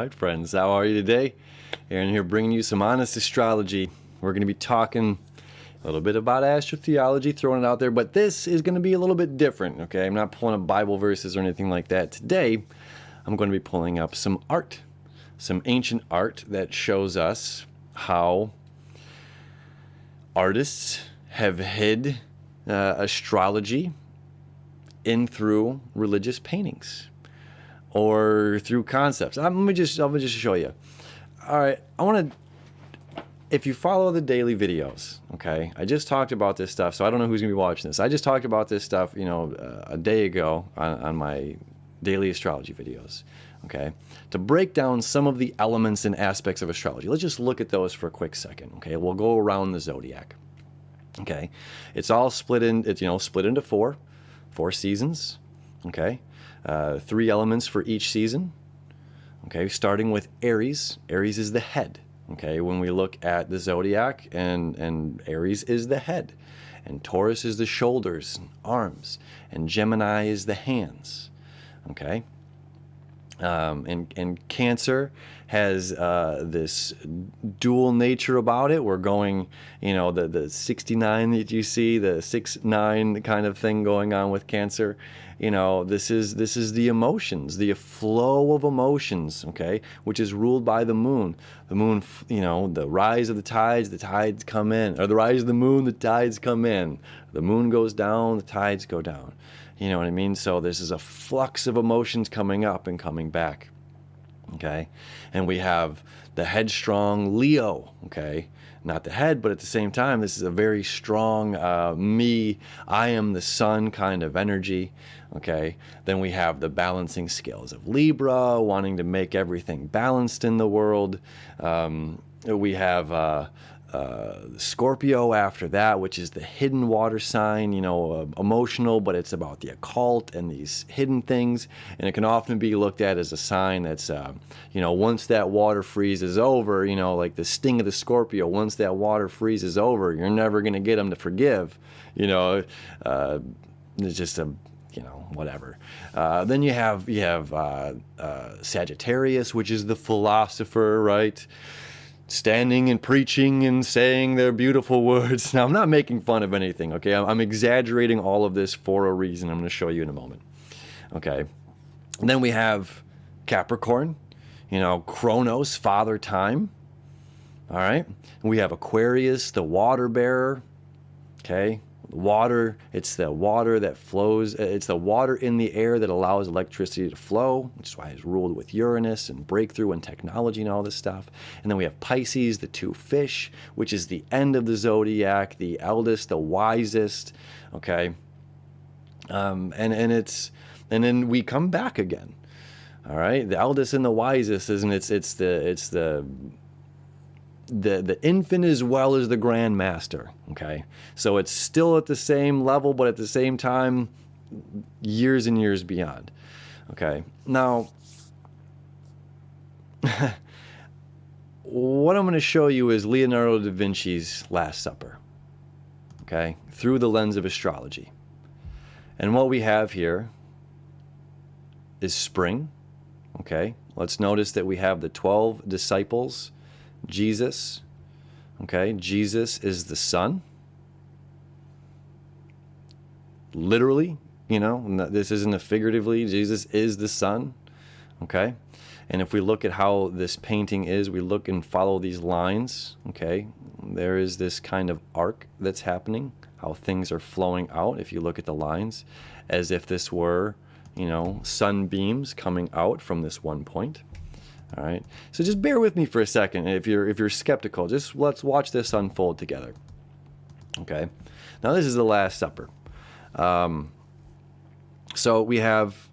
right, friends, how are you today? Aaron here bringing you some honest astrology. We're going to be talking a little bit about astrotheology, throwing it out there, but this is going to be a little bit different, okay? I'm not pulling up Bible verses or anything like that. Today, I'm going to be pulling up some art, some ancient art that shows us how artists have hid astrology in through religious paintings or through concepts. Let me just show you. All right, I want to, if you follow the daily videos, okay, I just talked about this stuff, so I don't know who's going to be watching this. I just talked about this stuff, you know, a day ago on my daily astrology videos, okay, to break down some of the elements and aspects of astrology. Let's just look at those for a quick second, okay? We'll go around the zodiac, okay? It's all split into four seasons, okay? 3 elements for each season, okay? Starting with Aries. Aries is the head, okay? When we look at the zodiac, and Aries is the head, and Taurus is the shoulders and arms, and Gemini is the hands, okay? And Cancer has this dual nature about it. We're going, you know, the 69 that you see, the 6-9 kind of thing going on with Cancer. You know, this is the emotions, the flow of emotions, okay, which is ruled by the moon. The moon, you know, the rise of the tides come in, or the rise of the moon, the tides come in. The moon goes down, the tides go down. You know what I mean? So this is a flux of emotions coming up and coming back, okay? And we have the headstrong Leo, okay? Not the head, but at the same time, this is a very strong I am the sun kind of energy, okay? Then we have the balancing scales of Libra, wanting to make everything balanced in the world. We have Scorpio after that, which is the hidden water sign, you know, emotional, but it's about the occult and these hidden things. And it can often be looked at as a sign that's, you know, once that water freezes over, you know, like the sting of the Scorpio, once that water freezes over, you're never going to get them to forgive, you know, it's just a, you know, whatever. Then you have Sagittarius, which is the philosopher, right? Standing and preaching and saying their beautiful words. Now, I'm not making fun of anything, okay? I'm exaggerating all of this for a reason. I'm going to show you in a moment, okay? And then we have Capricorn, you know, Chronos, father time, all right? And we have Aquarius, the water bearer, okay? Water, it's the water that flows, it's the water in the air that allows electricity to flow, which is why it's ruled with Uranus and breakthrough and technology and all this stuff. And then we have Pisces, the 2 fish, which is the end of the zodiac, the eldest, the wisest, okay? And then we come back again, all right? The eldest and the wisest, isn't it? It's the infant as well as the grand master, okay? So it's still at the same level, but at the same time, years and years beyond, okay? Now, what I'm going to show you is Leonardo da Vinci's Last Supper, okay? Through the lens of astrology. And what we have here is spring, okay? Let's notice that we have the 12 disciples, Jesus, okay? Jesus is the sun. Literally, you know, this isn't a figuratively. Jesus is the sun, okay? And if we look at how this painting is, we look and follow these lines, okay? There is this kind of arc that's happening, how things are flowing out, if you look at the lines, as if this were, you know, sunbeams coming out from this one point. All right, so just bear with me for a second. If you're skeptical, just let's watch this unfold together. Okay, now this is the Last Supper. So we have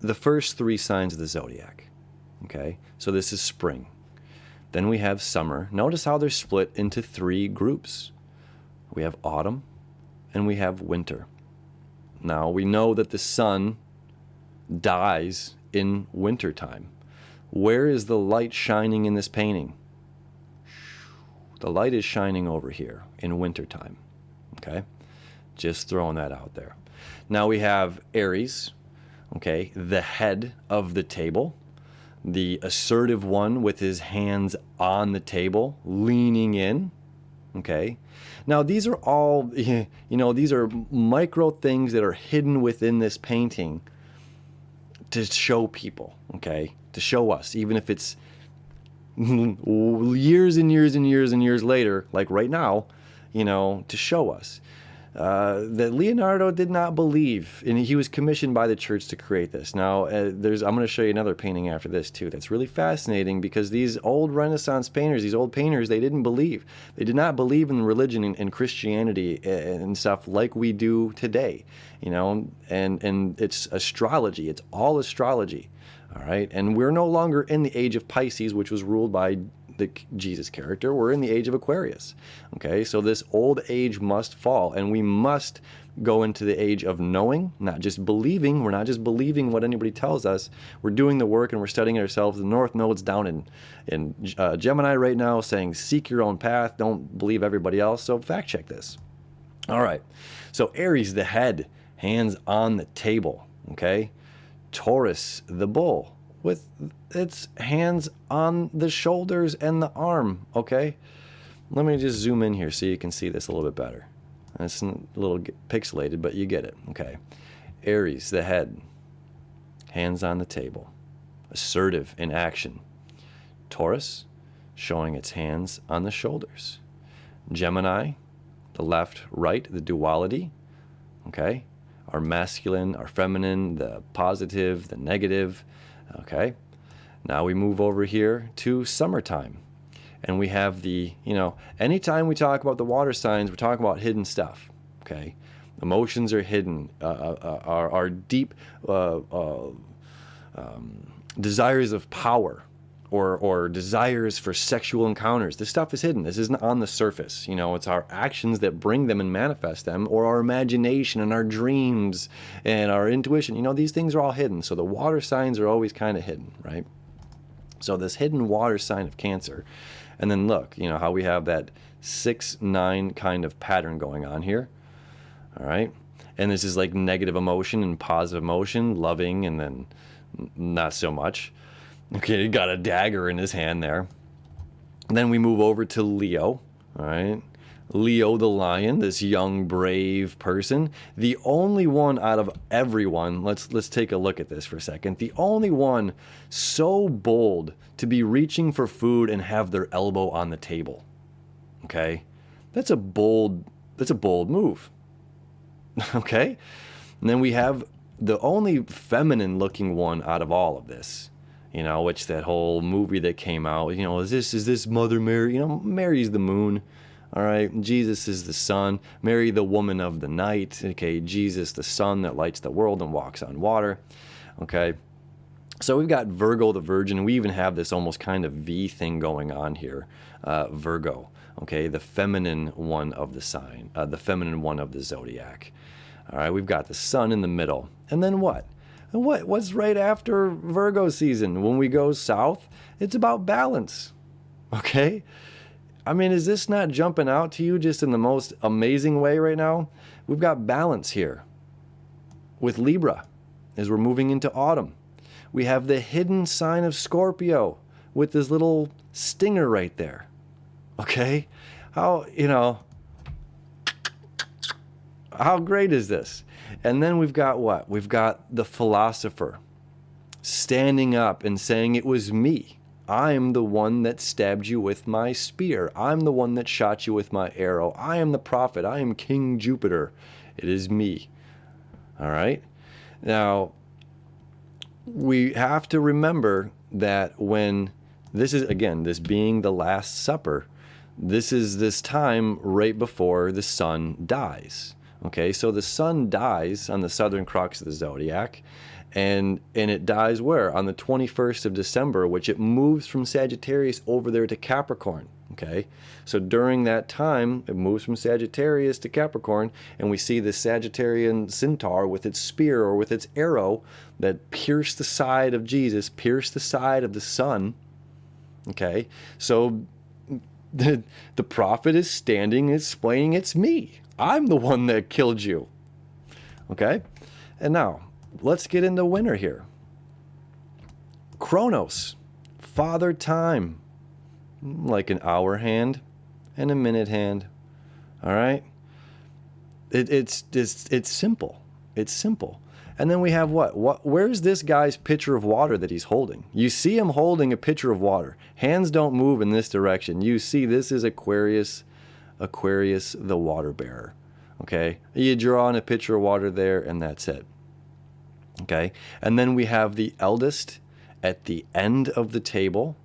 the first 3 signs of the zodiac. Okay, so this is spring. Then we have summer. Notice how they're split into 3 groups. We have autumn, and we have winter. Now we know that the sun dies in wintertime. Where is the light shining in this painting? The light is shining over here in wintertime, okay? Just throwing that out there. Now we have Aries, okay, the head of the table. the assertive one with his hands on the table, leaning in. Okay. Now, these are all, these are micro things that are hidden within this painting to show people, okay, to show us, even if it's years and years and years and years later, like right now, to show us that Leonardo did not believe, and he was commissioned by the church to create this. Now, I'm going to show you another painting after this too. That's really fascinating, because these old Renaissance painters, these old painters, they didn't believe. They did not believe in religion and Christianity and stuff like we do today. And it's astrology. It's all astrology. All right, and we're no longer in the age of Pisces, which was ruled by the Jesus character. We're in the age of Aquarius. Okay, so this old age must fall, and we must go into the age of knowing, not just believing. We're not just believing what anybody tells us. We're doing the work, and we're studying it ourselves. The North Node's down in Gemini right now, saying seek your own path. Don't believe everybody else. So fact check this. All right, so Aries, the head, hands on the table. Okay. Taurus the Bull, with its hands on the shoulders and the arm. Okay, let me just zoom in here so you can see this a little bit better. It's a little pixelated, but you get it. Okay, Aries, the head, hands on the table, assertive in action. Taurus, showing its hands on the shoulders. Gemini, the left, right, the duality. Okay, our masculine, our feminine, the positive, the negative. Okay, now we move over here to summertime, and we have the, anytime we talk about the water signs, we're talking about hidden stuff. Okay, emotions are hidden. Our deep desires of power, or desires for sexual encounters. This stuff is hidden. This isn't on the surface. It's our actions that bring them and manifest them, or our imagination and our dreams and our intuition. These things are all hidden. So the water signs are always kind of hidden, right? So this hidden water sign of Cancer. And then look, how we have that 6-9 kind of pattern going on here. All right. And this is like negative emotion and positive emotion, loving, and then not so much. Okay, he got a dagger in his hand there. And then we move over to Leo, all right? Leo the lion, this young, brave person. The only one out of everyone, let's take a look at this for a second. The only one so bold to be reaching for food and have their elbow on the table. Okay? That's a bold move. Okay? And then we have the only feminine looking one out of all of this. Which that whole movie that came out, is this Mother Mary? Mary's the moon, all right? Jesus is the sun. Mary, the woman of the night. Okay, Jesus, the sun that lights the world and walks on water. Okay, so we've got Virgo, the virgin, and we even have this almost kind of V thing going on here, Virgo. Okay, the feminine one of the sign, the feminine one of the zodiac. All right, we've got the sun in the middle, and then what? What's right after Virgo season? When we go south, it's about balance. Okay? I mean, is this not jumping out to you just in the most amazing way right now? We've got balance here with Libra as we're moving into autumn. We have the hidden sign of Scorpio with this little stinger right there. Okay? How great is this? And then we've got what? We've got the philosopher standing up and saying, it was me. I'm the one that stabbed you with my spear. I'm the one that shot you with my arrow. I am the prophet. I am King Jupiter. It is me. All right? Now, we have to remember that when this is, again, this being the Last Supper, this is this time right before the sun dies. Okay, so the sun dies on the southern crux of the zodiac, and it dies where? On the 21st of December, which it moves from Sagittarius over there to Capricorn. Okay, so during that time, it moves from Sagittarius to Capricorn, and we see the Sagittarian centaur with its spear or with its arrow that pierced the side of Jesus, pierced the side of the sun. Okay, so the prophet is standing explaining, it's me. I'm the one that killed you. Okay? And now, let's get into winter here. Chronos, father time, like an hour hand and a minute hand. All right? It's simple. It's simple. And then we have what? Where's this guy's pitcher of water that he's holding? You see him holding a pitcher of water. Hands don't move in this direction. You see this is Aquarius the water bearer. Okay? You draw on a pitcher of water there, and that's it. Okay? And then we have the eldest at the end of the table.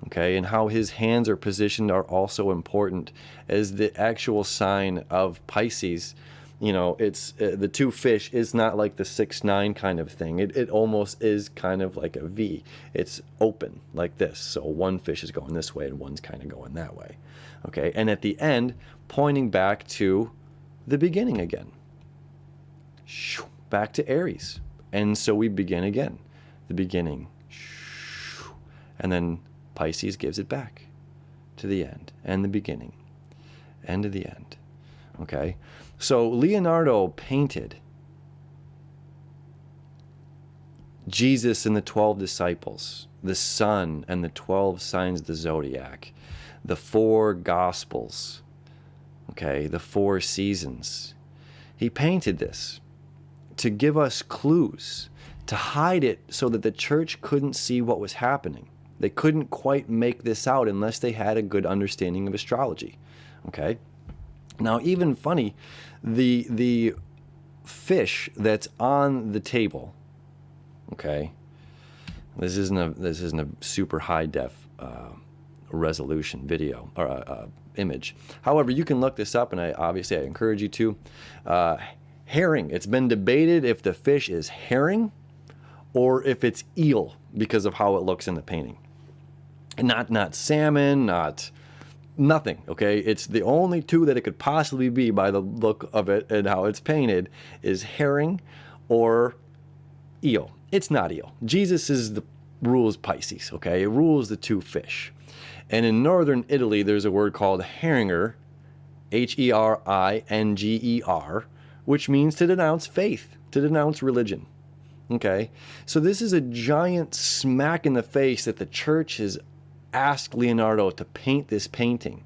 Okay? And how his hands are positioned are also important as the actual sign of Pisces. You know, it's the two fish is not like the 6-9 kind of thing. It almost is kind of like a V. It's open like this. So one fish is going this way and one's kind of going that way. Okay, and at the end, pointing back to the beginning again. Back to Aries. And so we begin again. The beginning. And then Pisces gives it back to the end and the beginning and to the end. Okay? So Leonardo painted Jesus and the 12 disciples, the sun and the 12 signs of the Zodiac, the 4 Gospels, okay, the 4 seasons. He painted this to give us clues, to hide it so that the church couldn't see what was happening. They couldn't quite make this out unless they had a good understanding of astrology, okay? Now, even funny, the fish that's on the table, okay, this isn't a super high def resolution video or image. However, you can look this up, and I encourage you to. Herring. It's been debated if the fish is herring or if it's eel because of how it looks in the painting. And not salmon, nothing, okay? It's the only two that it could possibly be by the look of it and how it's painted is herring or eel. It's not eel. Jesus rules Pisces, okay? It rules the two fish. And in northern Italy, there's a word called heringer, Heringer, which means to denounce faith, to denounce religion, okay? So this is a giant smack in the face that the church has asked Leonardo to paint this painting,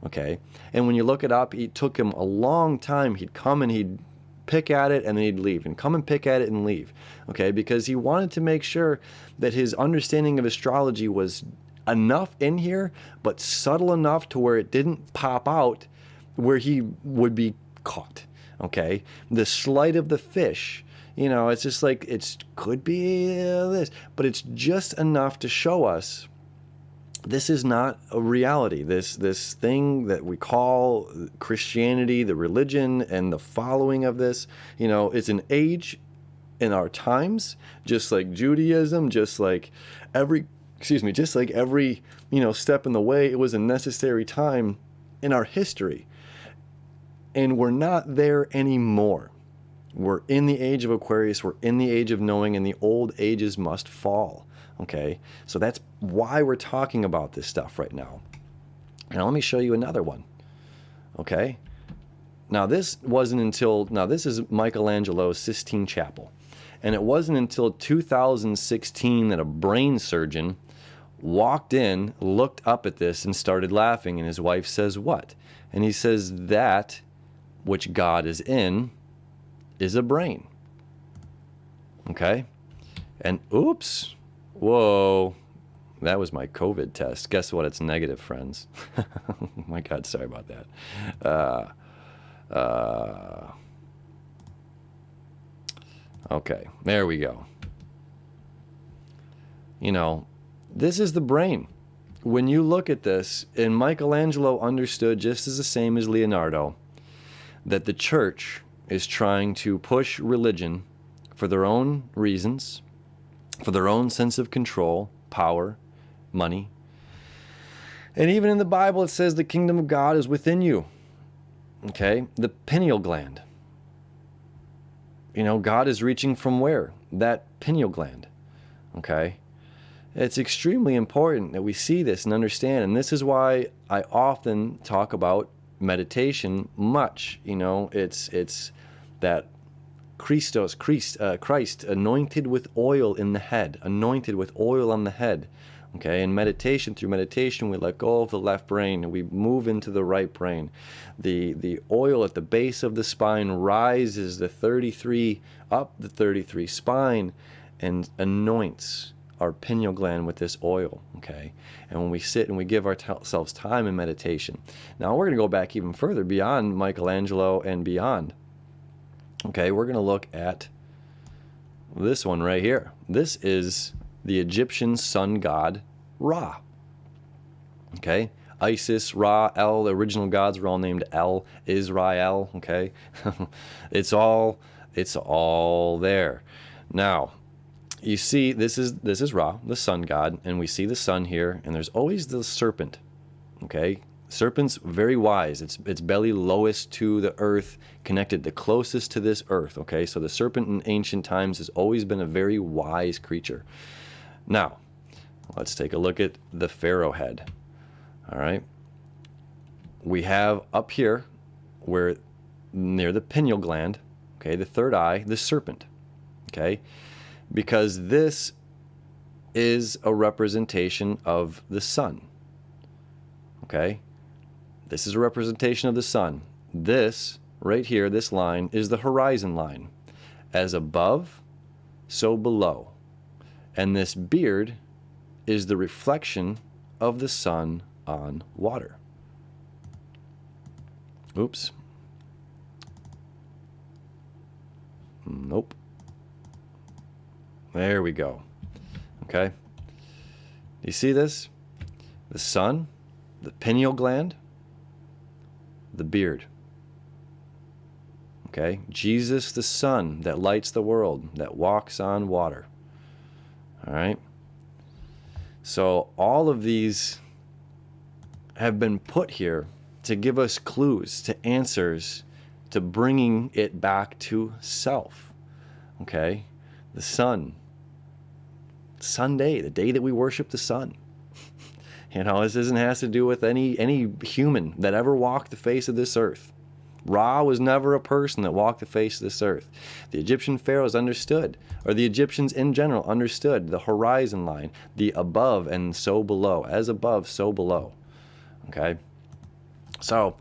okay? And when you look it up, it took him a long time. He'd come and he'd pick at it and then he'd leave, and come and pick at it and leave, okay? Because he wanted to make sure that his understanding of astrology was enough in here, but subtle enough to where it didn't pop out where he would be caught, okay? The sleight of the fish, you know, it's just like, it could be this, but it's just enough to show us this is not a reality. This thing that we call Christianity, the religion, and the following of this, you know, it's an age in our times, just like Judaism, just like every, you know, step in the way. It was a necessary time in our history. And we're not there anymore. We're in the age of Aquarius. We're in the age of knowing, and the old ages must fall. Okay, so that's why we're talking about this stuff right now. Now let me show you another one. Okay, now this is Michelangelo's Sistine Chapel, and it wasn't until 2016 that a brain surgeon walked in, looked up at this, and started laughing. And his wife says, "What?" And he says, "That which God is in is a brain." Okay, and oops. Whoa, that was my COVID test. Guess what? It's negative, friends. Oh my God, sorry about that. Okay, there we go. You know, this is the brain. When you look at this, and Michelangelo understood just as the same as Leonardo, that the church is trying to push religion for their own reasons, for their own sense of control, power, money. And even in the Bible, it says the kingdom of God is within you. Okay? The pineal gland. You know, God is reaching from where? That pineal gland. Okay? It's extremely important that we see this and understand. And this is why I often talk about meditation much. You know, it's that Christ, anointed with oil in the head, anointed with oil on the head. Okay, in meditation, through meditation, we let go of the left brain and we move into the right brain. The oil at the base of the spine rises the 33 up the 33 spine and anoints our pineal gland with this oil. Okay, and when we sit and we give ourselves time in meditation. Now we're going to go back even further beyond Michelangelo and beyond. Okay, we're going to look at this one right here. This is the Egyptian sun god Ra. Okay, Isis, Ra, El, the original gods were all named El, Israel. Okay, it's all there. Now, you see, this is Ra, the sun god, and we see the sun here, and there's always the serpent. Okay, serpent's very wise. Its belly lowest to the earth, connected the closest to this earth. Okay, so the serpent in ancient times has always been a very wise creature. Now, let's take a look at the pharaoh head. All right, we have up here, where near the pineal gland, okay, the third eye, the serpent. Okay, because this is a representation of the sun. Okay, this is a representation of the sun. This right here, this line, is the horizon line. As above, so below. And this beard is the reflection of the sun on water. Oops. Nope. There we go. Okay. You see this? The sun, the pineal gland, the beard. Okay? Jesus the sun that lights the world, that walks on water. All right? So all of these have been put here to give us clues, to answers, to bringing it back to self. Okay? The sun. Sunday, the day that we worship the sun. You know, this has to do with any human that ever walked the face of this earth. Ra was never a person that walked the face of this earth. The Egyptian pharaohs understood, or the Egyptians in general understood the horizon line, the above and so below. As above, so below. Okay? So,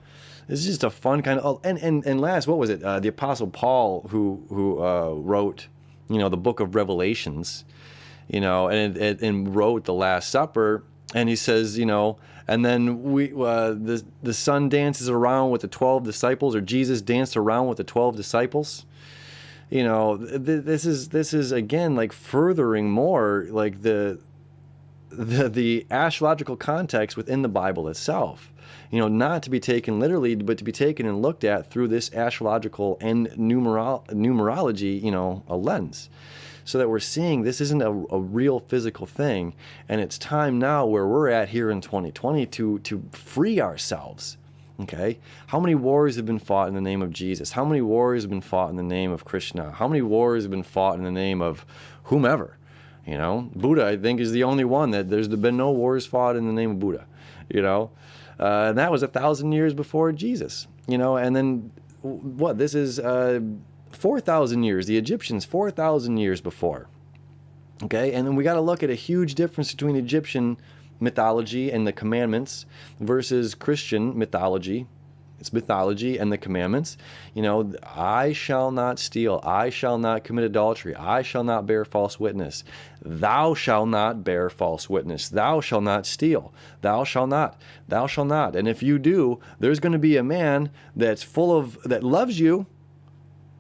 this is just a fun kind of... Oh, and last, what was it? The Apostle Paul, who wrote, the book of Revelations, and wrote the Last Supper, and he says, and then the sun dances around with the 12 disciples, or Jesus danced around with the 12 disciples. This is again like furthering more like the astrological context within the Bible itself. Not to be taken literally, but to be taken and looked at through this astrological and numerology, a lens. So that we're seeing this isn't a real physical thing, and it's time now where we're at here in 2020 to free ourselves. Okay? How many wars have been fought in the name of Jesus? How many wars have been fought in the name of Krishna? How many wars have been fought in the name of whomever? Buddha, I think, is the only one that there's been no wars fought in the name of Buddha. And that was 1,000 years before Jesus. And then what? This is 4,000 years. The Egyptians 4,000 years before. Okay, and then we got to look at a huge difference between Egyptian mythology and the commandments versus Christian mythology. It's mythology and the commandments. I shall not steal. I shall not commit adultery. I shall not bear false witness. Thou shalt not bear false witness. Thou shalt not steal. Thou shalt not. Thou shalt not. And if you do, there's going to be a man that loves you.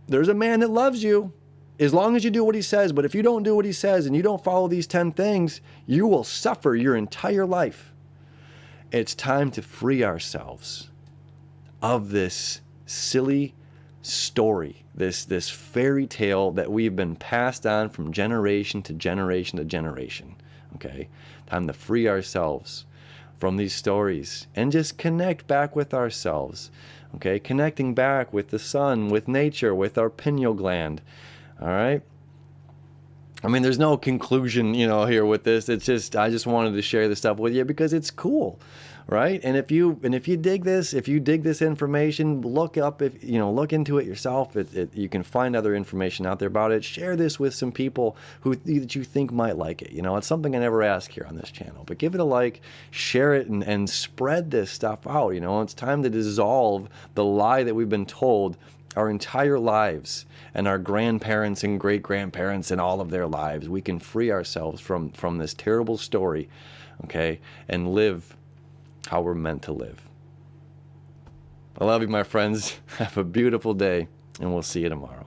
There's a man that loves you as long as you do what he says. But if you don't do what he says and you don't follow these 10 things, you will suffer your entire life. It's time to free ourselves of this silly story, this fairy tale that we've been passed on from generation to generation to generation. Okay? Time to free ourselves from these stories and just connect back with ourselves. Okay, connecting back with the sun, with nature, with our pineal gland. All right. I mean, there's no conclusion, here with this. It's just, I just wanted to share this stuff with you because it's cool. right? And if you dig this, if you dig this information, look up, if you know, look into it yourself. You can find other information out there about it. Share this with some people that you think might like it. You know, it's something I never ask here on this channel, but give it a like, share it, and spread this stuff out. You know, it's time to dissolve the lie that we've been told our entire lives, and our grandparents and great-grandparents and all of their lives. We can free ourselves from this terrible story, okay, and live how we're meant to live. I love you, my friends. Have a beautiful day, and we'll see you tomorrow.